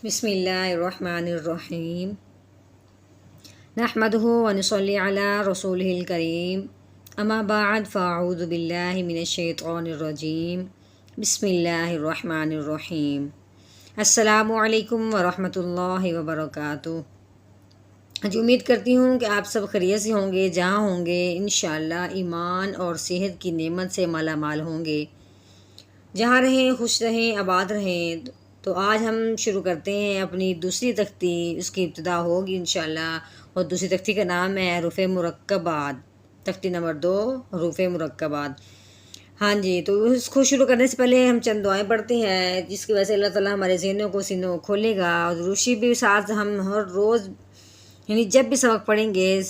بسم اللہ الرحمن الرحیم نحمدہ ونصلی علی رسولہ الکریم اما بعد فاعوذ باللہ من الشیطان الرجیم بسم اللہ الرحمن الرحیم السلام علیکم ورحمۃ اللہ وبرکاتہ۔ جی امید کرتی ہوں کہ آپ سب خیریت سے ہوں گے، جہاں ہوں گے انشاءاللہ ایمان اور صحت کی نعمت سے مالا مال ہوں گے، جہاں رہیں خوش رہیں آباد رہیں۔ تو آج ہم شروع کرتے ہیں اپنی دوسری تختی، اس کی ابتدا ہوگی انشاءاللہ، اور دوسری تختی کا نام ہے حروف مرکبات، تختی نمبر 2 حروف مرکبات۔ ہاں جی، تو اس کو شروع کرنے سے پہلے ہم چند دعائیں پڑھتے ہیں، جس کی وجہ سے اللہ تعالیٰ ہمارے ذہنوں کو سینوں کو کھولے گا، اور درود شریف بھی ساتھ ہم ہر روز یعنی جب بھی سبق پڑھیں گے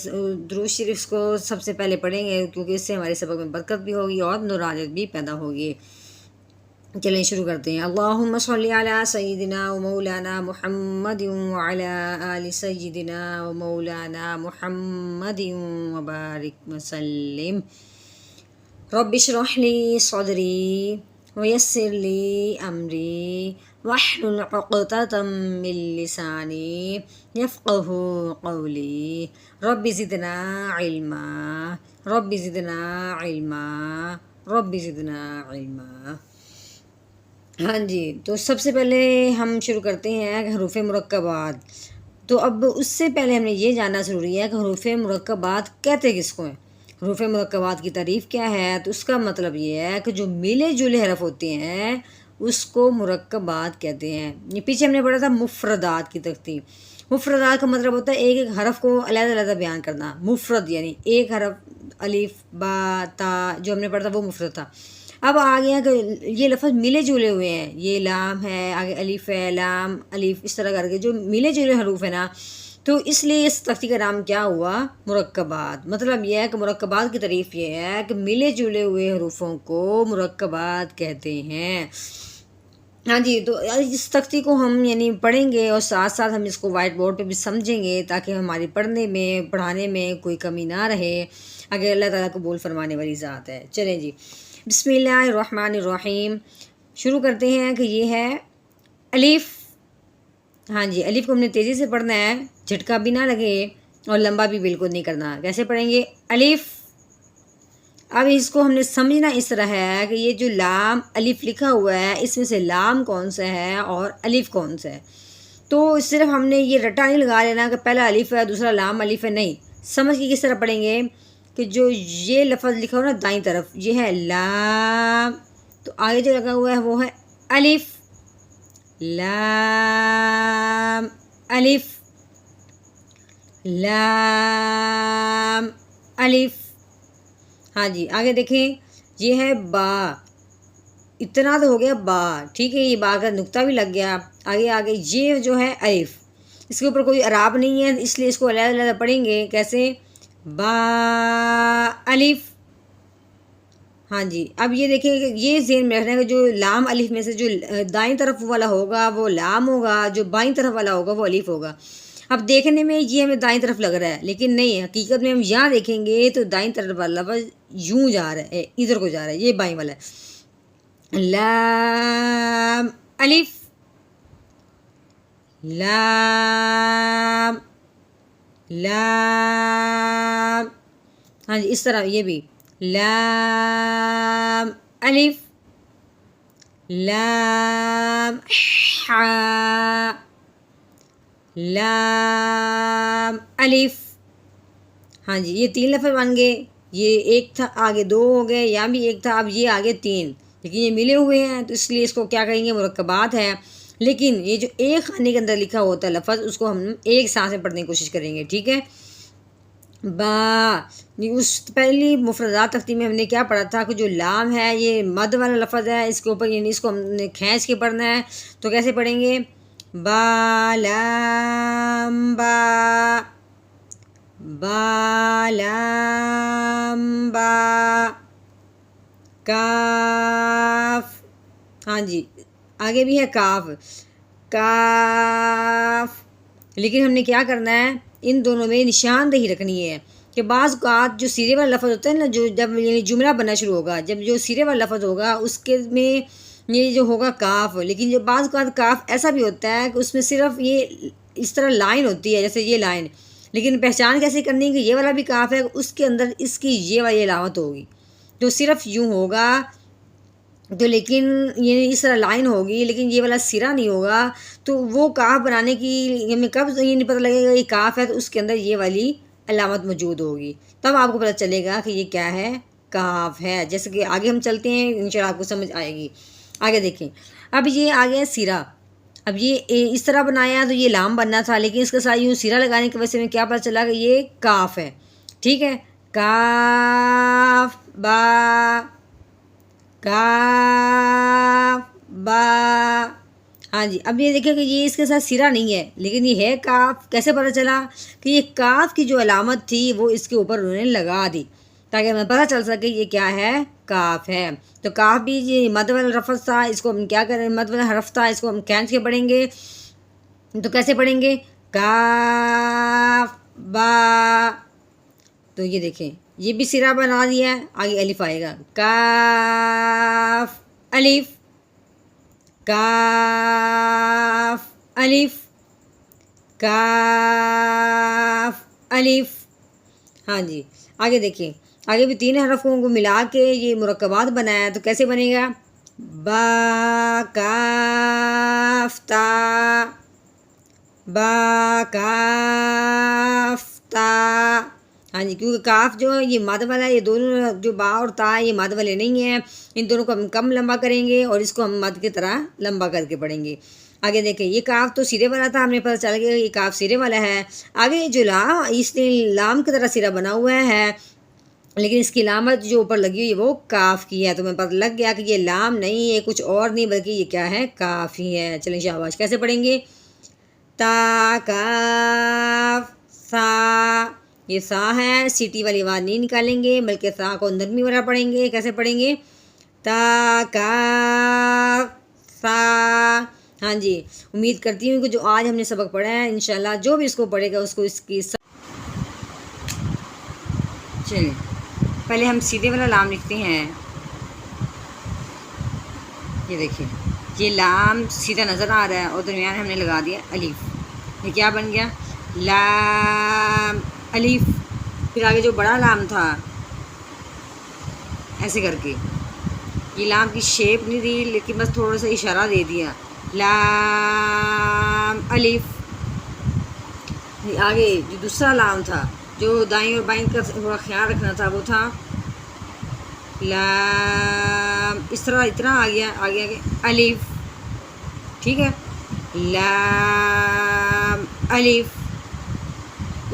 درود شریف کو سب سے پہلے پڑھیں گے، کیونکہ اس سے ہمارے سبق میں برکت بھی ہوگی اور نورانیت بھی پیدا ہوگی۔ چلیں شروع کرتے ہیں۔ اللہم صلی علی سیدنا و مولانا محمد وعلی آل سیدنا و مولانا محمد وبارک وسلم۔ رب اشرح لی صدری ویسر لی امری واحلل عقدۃ من لسانی یفقہوا قولی۔ رب زدنا علما، رب زدنا علما، رب زدنا علما۔ ہاں جی، تو سب سے پہلے ہم شروع کرتے ہیں حروف مرکبات۔ تو اب اس سے پہلے ہم نے یہ جاننا ضروری ہے کہ حروف مرکبات کہتے کس کو ہیں، حروف مرکبات کی تعریف کیا ہے۔ تو اس کا مطلب یہ ہے کہ جو ملے جلے حرف ہوتے ہیں اس کو مرکبات کہتے ہیں۔ یہ پیچھے ہم نے پڑھا تھا مفردات کی تختی۔ مفردات کا مطلب ہوتا ہے ایک ایک حرف کو علیحدہ علیحدہ بیان کرنا۔ مفرد یعنی ایک حرف، الف با تا جو ہم نے پڑھا تھا وہ مفرد تھا۔ اب آ گیا کہ یہ لفظ ملے جلے ہوئے ہیں، یہ لام ہے، آگے الف ہے، لام الف، اس طرح کر کے جو ملے جلے حروف ہیں نا، تو اس لیے اس تختی کا نام کیا ہوا، مرکبات۔ مطلب یہ ہے کہ مرکبات کی تعریف یہ ہے کہ ملے جلے ہوئے حروفوں کو مرکبات کہتے ہیں۔ ہاں جی، تو اس تختی کو ہم یعنی پڑھیں گے اور ساتھ ساتھ ہم اس کو وائٹ بورڈ پہ بھی سمجھیں گے، تاکہ ہماری پڑھنے میں پڑھانے میں کوئی کمی نہ رہے، اگر اللہ تعالیٰ قبول فرمانے والی ذات ہے۔ چلیں جی، بسم اللہ الرحمن الرحیم شروع کرتے ہیں کہ یہ ہے الف۔ ہاں جی، الف کو ہم نے تیزی سے پڑھنا ہے، جھٹکا بھی نہ لگے اور لمبا بھی بالکل نہیں کرنا۔ کیسے پڑھیں گے؟ الف۔ اب اس کو ہم نے سمجھنا اس طرح ہے کہ یہ جو لام الف لکھا ہوا ہے اس میں سے لام کون سا ہے اور الف کون سا ہے۔ تو صرف ہم نے یہ رٹا نہیں لگا لینا کہ پہلا الف ہے دوسرا لام الف ہے، نہیں، سمجھ کے کس طرح پڑھیں گے کہ جو یہ لفظ لکھا ہو نا دائیں طرف، یہ ہے لام، تو آگے جو لگا ہوا ہے وہ ہے الف، لام الف، لام الف۔ ہاں جی، آگے دیکھیں یہ ہے با، اتنا تو ہو گیا با، ٹھیک ہے، یہ با کا نقطہ بھی لگ گیا۔ آگے یہ جو ہے الف، اس کے اوپر کوئی اعراب نہیں ہے، اس لیے اس کو علیحدہ علیحدہ پڑھیں گے۔ کیسے؟ با الف۔ ہاں جی، اب یہ دیکھیں کہ یہ ذہن میں رکھنا ہے کہ جو لام الف میں سے جو دائیں طرف والا ہوگا وہ لام ہوگا، جو بائیں طرف والا ہوگا وہ الف ہوگا۔ اب دیکھنے میں یہ ہمیں دائیں طرف لگ رہا ہے، لیکن نہیں، حقیقت میں ہم یہاں دیکھیں گے تو دائیں طرف والا لفظ یوں جا رہا ہے، ادھر کو جا رہا ہے، یہ بائیں والا ہے۔ لام الف، لام، لام۔ ہاں جی، اس طرح یہ بھی لام الف، لام حا، لام الف۔ ہاں جی، یہ 3 لفظ بن گئے، یہ ایک تھا آگے 2 ہو گئے، یہاں بھی ایک تھا اب یہ آگے 3، لیکن یہ ملے ہوئے ہیں تو اس لیے اس کو کیا کہیں گے، مرکبات ہے۔ لیکن یہ جو ایک خانے کے اندر لکھا ہوتا ہے لفظ اس کو ہم ایک سانس میں پڑھنے کی کوشش کریں گے، ٹھیک ہے۔ با، اس پہلی مفردات تختی میں ہم نے کیا پڑھا تھا کہ جو لام ہے یہ مد والا لفظ ہے، اس کے اوپر یعنی اس کو ہم نے کھینچ کے پڑھنا ہے، تو کیسے پڑھیں گے؟ با لام با، با لام با، کاف۔ ہاں جی، آگے بھی ہے کاف، کاف۔ لیکن ہم نے کیا کرنا ہے، ان دونوں میں نشاندہی رکھنی ہے کہ بعض اوقات جو سیرے والا لفظ ہوتا ہے نا، جو جب یعنی جملہ بننا شروع ہوگا، جب جو سیرے والا لفظ ہوگا اس کے میں یہ جو ہوگا کاف، لیکن جو بعض اوقات کاف ایسا بھی ہوتا ہے کہ اس میں صرف یہ اس طرح لائن ہوتی ہے، جیسے یہ لائن، لیکن پہچان کیسے کرنی ہے کہ یہ والا بھی کاف ہے، اس کے اندر اس کی یہ والی علامت ہوگی، تو صرف یوں ہوگا تو، لیکن یہ اس طرح لائن ہوگی لیکن یہ والا سرا نہیں ہوگا، تو وہ کاف بنانے کی ہمیں کب یہ نہیں پتہ لگے گا یہ کاف ہے، تو اس کے اندر یہ والی علامت موجود ہوگی، تب آپ کو پتہ چلے گا کہ یہ کیا ہے، کاف ہے۔ جیسے کہ آگے ہم چلتے ہیں، انشاءاللہ آپ کو سمجھ آئے گی۔ آگے دیکھیں، اب یہ آ گیا سرا، اب یہ اس طرح بنایا تو یہ لام بننا تھا، لیکن اس کے ساتھ یوں سرا لگانے کی وجہ سے ہمیں کیا پتہ چلا کہ یہ کاف ہے، ٹھیک ہے، کاف با، کاف با، ہاں جی۔ اب یہ دیکھیں کہ یہ اس کے ساتھ سرا نہیں ہے لیکن یہ ہے کاف، کیسے پتہ چلا کہ یہ کاف کی جو علامت تھی وہ اس کے اوپر انہوں نے لگا دی تاکہ ہمیں پتہ چل سکے یہ کیا ہے، کاف ہے۔ تو کاف بھی یہ مد والا لفظ تھا، اس کو ہم کیا کریں، مد والا حرف تھا، اس کو ہم کھینچ کے پڑھیں گے، تو کیسے پڑھیں گے، کاف با، تو یہ دیکھیں یہ بھی سرا بنا دیا ہے، آگے الف آئے گا، کاف الف، کاف الف، کاف الف، ہاں جی۔ آگے دیکھیں، آگے بھی 3 حرفوں کو ملا کے یہ مرکبات بنایا، تو کیسے بنے گا، با کاف تا، با کاف تا، ہاں جی، کیونکہ کاف جو ہے یہ مد والا ہے، یہ دونوں جو با اور تا یہ مد والے نہیں ہیں، ان دونوں کو ہم کم لمبا کریں گے اور اس کو ہم مد کی طرح لمبا کر کے پڑھیں گے۔ آگے دیکھیں، یہ کاف تو سرے والا تھا، ہمیں پتہ چل گیا یہ کاف سرے والا ہے۔ آگے جو لام، اس نے لام کی طرح سرا بنا ہوا ہے لیکن اس کی علامت جو اوپر لگی ہوئی ہے وہ کاف کی ہے، تو ہمیں پتہ لگ گیا کہ یہ لام نہیں ہے، کچھ اور نہیں بلکہ یہ کیا ہے، کاف ہی ہے۔ چلیں شاباش، کیسے پڑھیں گے، تا کاف سا، یہ سا ہے، سیٹی والی آواز نہیں نکالیں گے بلکہ سا کو نرمی والا پڑھیں گے، کیسے پڑھیں گے، تا کاف سا، ہاں جی۔ امید کرتی ہوں کہ جو آج ہم نے سبق پڑھا ہے انشاءاللہ جو بھی اس کو پڑھے گا اس کو اس کی چلیں پہلے ہم سیدھے والا لام لکھتے ہیں، یہ دیکھیں یہ لام سیدھا نظر آ رہا ہے اور درمیان ہم نے لگا دیا الف، یہ کیا بن گیا، لام الف۔ پھر آگے جو بڑا لام تھا ایسے کر کے، یہ لام کی شیپ نہیں دی لیکن بس تھوڑا سا اشارہ دے دیا، لام الف۔ آگے جو دوسرا لام تھا جو دائیں اور بائیں کا تھوڑا خیال رکھنا تھا وہ تھا لام، اس طرح اتنا آ گیا، آگے آگے الف، ٹھیک ہے، لام الف۔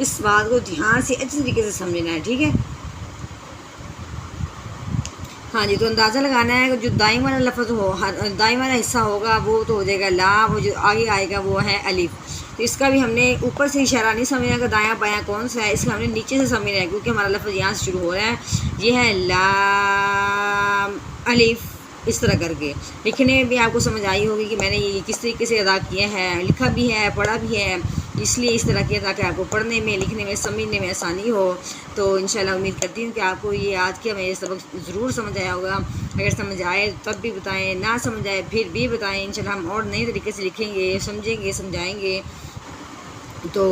اس بات کو دھیان سے اچھی طریقے سے سمجھنا ہے، ٹھیک ہے، ہاں جی۔ تو اندازہ لگانا ہے کہ جو دائیں والا لفظ ہو، دائیں والا حصہ ہوگا وہ تو ہو جائے گا لام، اور جو آگے آئے گا وہ ہے الف۔ تو اس کا بھی ہم نے اوپر سے اشارہ نہیں سمجھنا کہ دایاں بایاں کون سا ہے، اس کا ہم نے نیچے سے سمجھنا ہے کیونکہ ہمارا لفظ یہاں سے شروع ہو رہا ہے، یہ ہے لام الف۔ اس طرح کر کے لکھنے میں بھی آپ کو سمجھ آئی ہوگی کہ میں نے یہ کس طریقے سے ادا کیا ہے، لکھا بھی ہے، پڑھا بھی ہے، اس لیے اس طرح کیا تاکہ آپ کو پڑھنے میں، لکھنے میں، سمجھنے میں آسانی ہو۔ تو انشاءاللہ امید کرتی ہوں کہ آپ کو یہ آج کے میرے سبق ضرور سمجھ آیا ہوگا، اگر سمجھ آئے تب بھی بتائیں، نہ سمجھ آئے پھر بھی بتائیں، انشاءاللہ ہم اور نئے طریقے سے لکھیں گے، سمجھیں گے، سمجھائیں گے۔ تو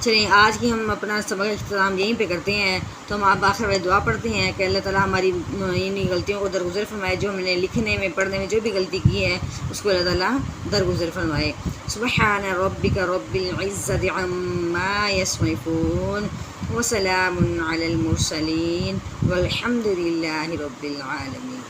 چلیں آج کی ہم اپنا سبق اختتام یہیں پہ کرتے ہیں، تو ہم آپ آخر میں دعا پڑھتے ہیں کہ اللہ تعالیٰ ہماری انہیں غلطیوں کو درگزر فرمائے، جو ہم نے لکھنے میں، پڑھنے میں جو بھی غلطی کی ہے اس کو اللہ تعالیٰ درگزر فرمائے۔ سبحان ربک رب العزت عما یصفون وسلام علی المرسلین والحمد للہ رب العالمین۔